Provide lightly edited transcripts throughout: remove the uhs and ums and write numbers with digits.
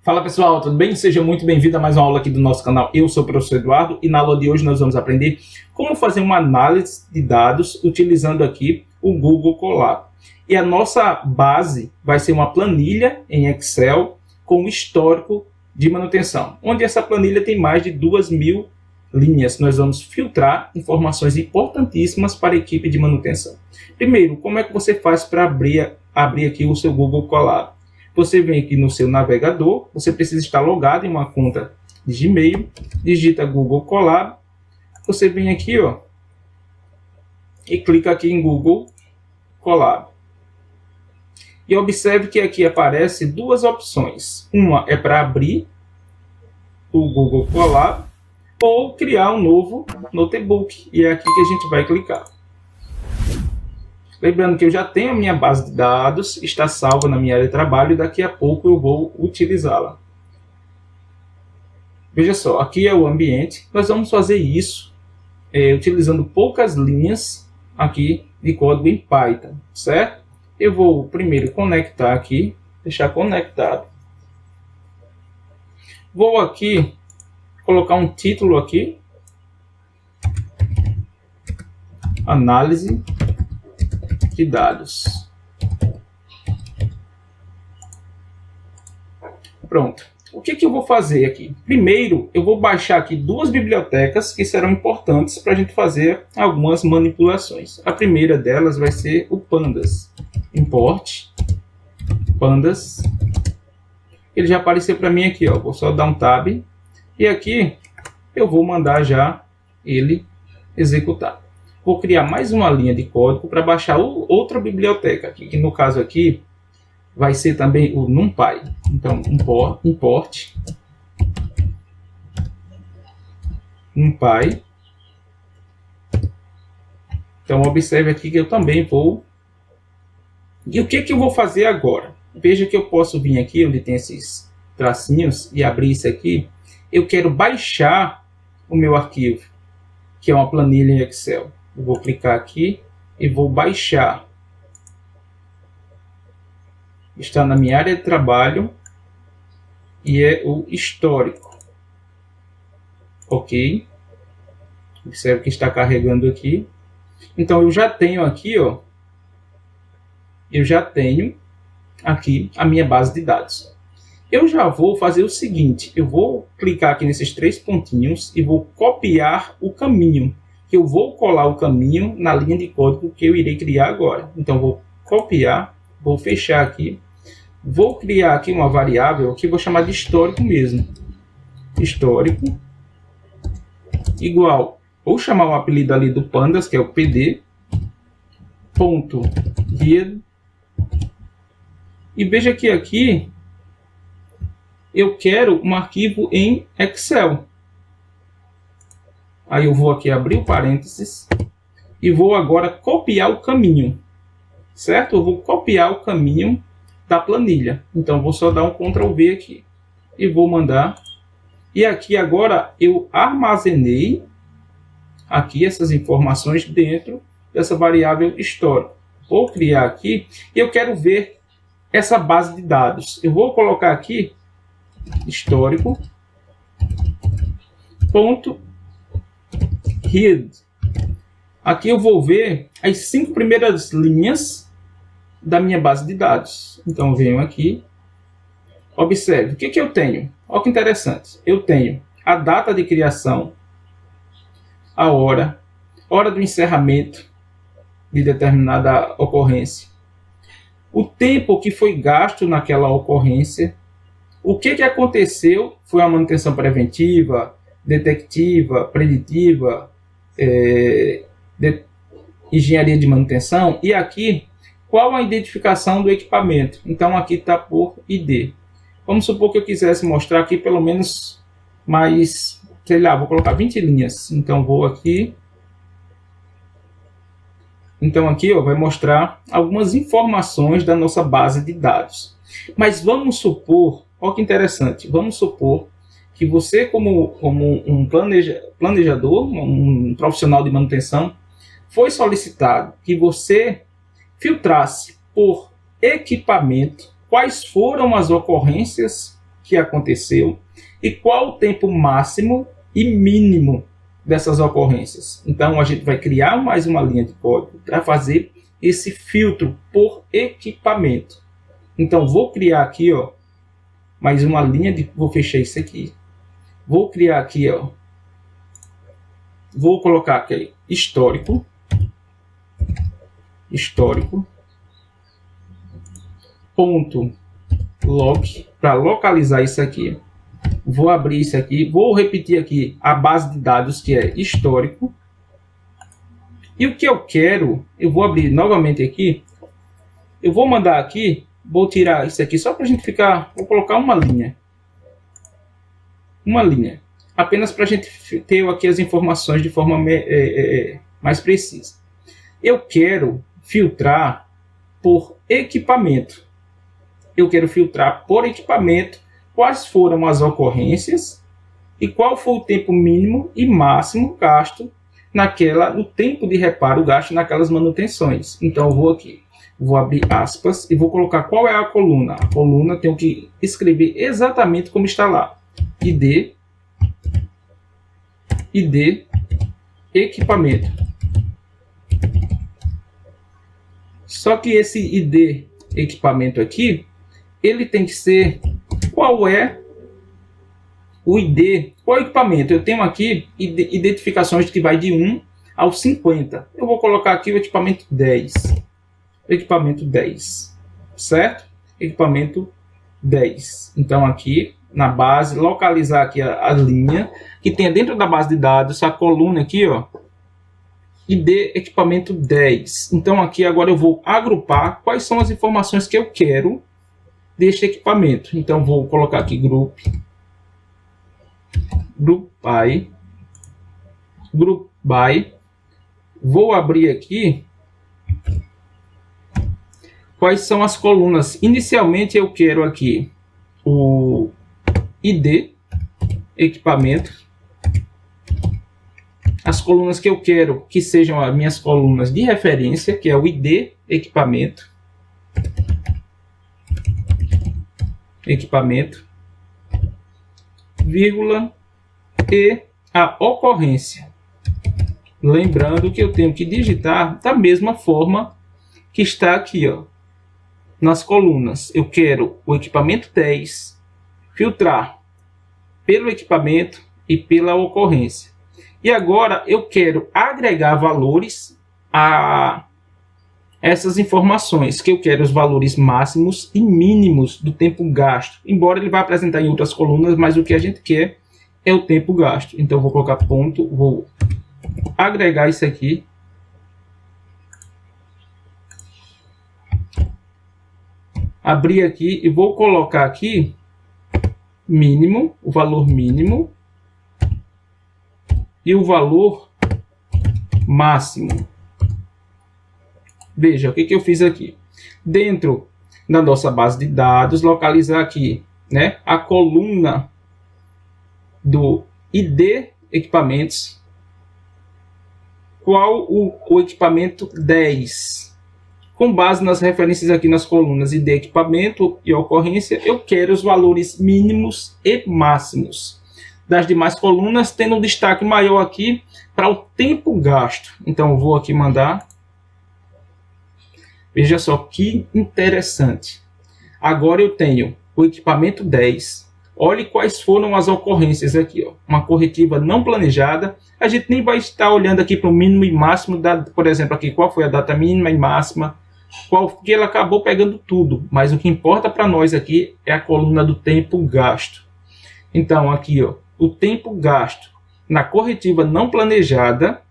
Fala pessoal, tudo bem? Seja muito bem-vindo a mais uma aula aqui do nosso canal. Eu sou o professor Eduardo e na aula de hoje nós vamos aprender como fazer uma análise de dados utilizando aqui o Google Colab. E a nossa base vai ser uma planilha em Excel com o histórico de manutenção, onde essa planilha tem mais de 2.000 linhas. Nós vamos filtrar informações importantíssimas para a equipe de manutenção. Primeiro, como é que você faz para abrir aqui o seu Google Colab? Você vem aqui no seu navegador, você precisa estar logado em uma conta de Gmail, digita Google Colab, você vem aqui ó, e clica aqui em Google Colab. E observe que aqui aparece duas opções. Uma é para abrir o Google Colab ou criar um novo notebook. E é aqui que a gente vai clicar. Lembrando que eu já tenho a minha base de dados, está salva na minha área de trabalho e daqui a pouco eu vou utilizá-la. Veja só, aqui é o ambiente. Nós vamos fazer isso utilizando poucas linhas aqui de código em Python, certo? Eu vou primeiro conectar aqui, deixar conectado. Vou aqui colocar um título aqui. Análise de dados. Pronto. O que eu vou fazer aqui? Primeiro, eu vou baixar aqui duas bibliotecas que serão importantes para a gente fazer algumas manipulações. A primeira delas vai ser o Pandas. Import Pandas. Ele já apareceu para mim aqui, ó. Vou só dar um tab e aqui eu vou mandar já ele executar. Vou criar mais uma linha de código para baixar outra biblioteca, que no caso aqui vai ser também o NumPy. Então, import NumPy. Então, observe aqui que eu também vou... E o que eu vou fazer agora? Veja que eu posso vir aqui, onde tem esses tracinhos, e abrir isso aqui. Eu quero baixar o meu arquivo, que é uma planilha em Excel. Eu vou clicar aqui e vou baixar. Está na minha área de trabalho e é o histórico. Ok. Observe que está carregando aqui. Então eu já tenho aqui, ó. Eu já tenho aqui a minha base de dados. Eu já vou fazer o seguinte. Eu vou clicar aqui nesses três pontinhos e vou copiar o caminho. Que eu vou colar o caminho na linha de código que eu irei criar agora. Então, vou copiar, vou fechar aqui, vou criar aqui uma variável que vou chamar de histórico mesmo. Histórico, igual, vou chamar o apelido ali do Pandas, que é o PD, ponto read, e veja que aqui eu quero um arquivo em Excel. Aí eu vou aqui abrir o parênteses e vou agora copiar o caminho, certo? Eu vou copiar o caminho da planilha. Então vou só dar um Ctrl V aqui e vou mandar. E aqui agora eu armazenei aqui essas informações dentro dessa variável histórico. Vou criar aqui e eu quero ver essa base de dados. Eu vou colocar aqui histórico ponto read. Aqui eu vou ver as 5 primeiras linhas da minha base de dados. Então eu venho aqui, observe o que eu tenho. Olha que interessante. Eu tenho a data de criação, a hora do encerramento de determinada ocorrência, o tempo que foi gasto naquela ocorrência, o que aconteceu, foi uma manutenção preventiva, detectiva, preditiva, engenharia de manutenção, e aqui qual a identificação do equipamento. Então aqui está por ID. Vamos supor que eu quisesse mostrar aqui pelo menos mais, sei lá, vou colocar 20 linhas. Então vou aqui. Então aqui ó, vai mostrar algumas informações da nossa base de dados. Mas vamos supor, olha que interessante, vamos supor que você, como um planejador, um profissional de manutenção, foi solicitado que você filtrasse por equipamento quais foram as ocorrências que aconteceu e qual o tempo máximo e mínimo dessas ocorrências. Então a gente vai criar mais uma linha de código para fazer esse filtro por equipamento. Então vou criar aqui, ó, mais uma linha de, vou fechar isso aqui. Vou criar aqui, ó, vou colocar aqui histórico, ponto log para localizar isso aqui. Vou abrir isso aqui, vou repetir aqui a base de dados que é histórico. E o que eu quero, eu vou abrir novamente aqui. Eu vou mandar aqui, vou tirar isso aqui só para a gente ficar, vou colocar uma linha. Uma linha. Apenas para a gente ter aqui as informações de forma mais precisa. Eu quero filtrar por equipamento. Eu quero filtrar por equipamento quais foram as ocorrências e qual foi o tempo mínimo e máximo gasto o tempo de reparo gasto naquelas manutenções. Então eu vou aqui, vou abrir aspas e vou colocar qual é a coluna. A coluna tenho que escrever exatamente como está lá. ID equipamento. Só que esse ID equipamento aqui, ele tem que ser qual é o ID, qual é o equipamento. Eu tenho aqui identificações que vai de 1 ao 50. Eu vou colocar aqui o equipamento 10. Equipamento 10, certo? Equipamento 10. Então aqui na base, localizar aqui a linha que tem dentro da base de dados, essa coluna aqui, ó, ID equipamento 10. Então aqui agora eu vou agrupar quais são as informações que eu quero deste equipamento. Então vou colocar aqui group by. Vou abrir aqui quais são as colunas. Inicialmente eu quero aqui o ID equipamento, as colunas que eu quero que sejam as minhas colunas de referência, que é o ID equipamento, vírgula, e a ocorrência. Lembrando que eu tenho que digitar da mesma forma que está aqui, ó, nas colunas. Eu quero o equipamento 10 filtrar pelo equipamento e pela ocorrência. E agora eu quero agregar valores a essas informações, que eu quero os valores máximos e mínimos do tempo gasto. Embora ele vá apresentar em outras colunas, mas o que a gente quer é o tempo gasto. Então eu vou colocar ponto, vou agregar isso aqui. Abrir aqui e vou colocar aqui mínimo, o valor mínimo e o valor máximo. Veja o que eu fiz aqui. Dentro da nossa base de dados, localizar aqui, né, a coluna do ID equipamentos, qual o equipamento 10. Com base nas referências aqui nas colunas ID equipamento e ocorrência, eu quero os valores mínimos e máximos das demais colunas, tendo um destaque maior aqui para o tempo gasto. Então eu vou aqui mandar. Veja só que interessante. Agora eu tenho o equipamento 10. Olhe quais foram as ocorrências aqui, ó. Uma corretiva não planejada. A gente nem vai estar olhando aqui para o mínimo e máximo, por exemplo, aqui qual foi a data mínima e máxima, porque ela acabou pegando tudo. Mas o que importa para nós aqui é a coluna do tempo gasto. Então aqui, ó, o tempo gasto na corretiva não planejada,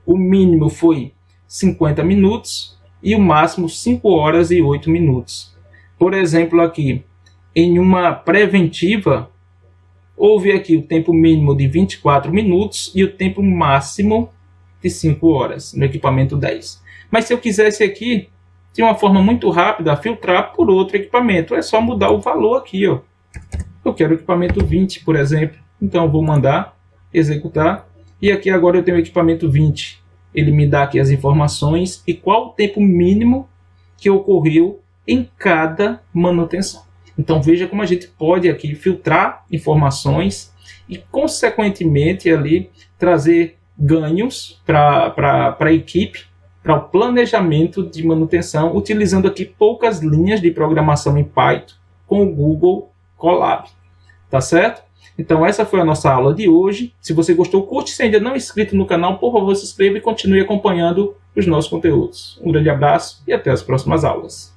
o mínimo foi 50 minutos e o máximo 5 horas e 8 minutos. Por exemplo, aqui, em uma preventiva, houve aqui o tempo mínimo de 24 minutos e o tempo máximo de 5 horas no equipamento 10. Mas se eu quisesse aqui, de uma forma muito rápida, filtrar por outro equipamento, é só mudar o valor aqui, ó. Eu quero o equipamento 20, por exemplo. Então eu vou mandar executar. E aqui agora eu tenho o equipamento 20. Ele me dá aqui as informações e qual o tempo mínimo que ocorreu em cada manutenção. Então veja como a gente pode aqui filtrar informações e, consequentemente, ali trazer ganhos para a equipe, para o planejamento de manutenção, utilizando aqui poucas linhas de programação em Python com o Google Colab. Tá certo? Então essa foi a nossa aula de hoje. Se você gostou, curte. Se ainda não é inscrito no canal, por favor, se inscreva e continue acompanhando os nossos conteúdos. Um grande abraço e até as próximas aulas.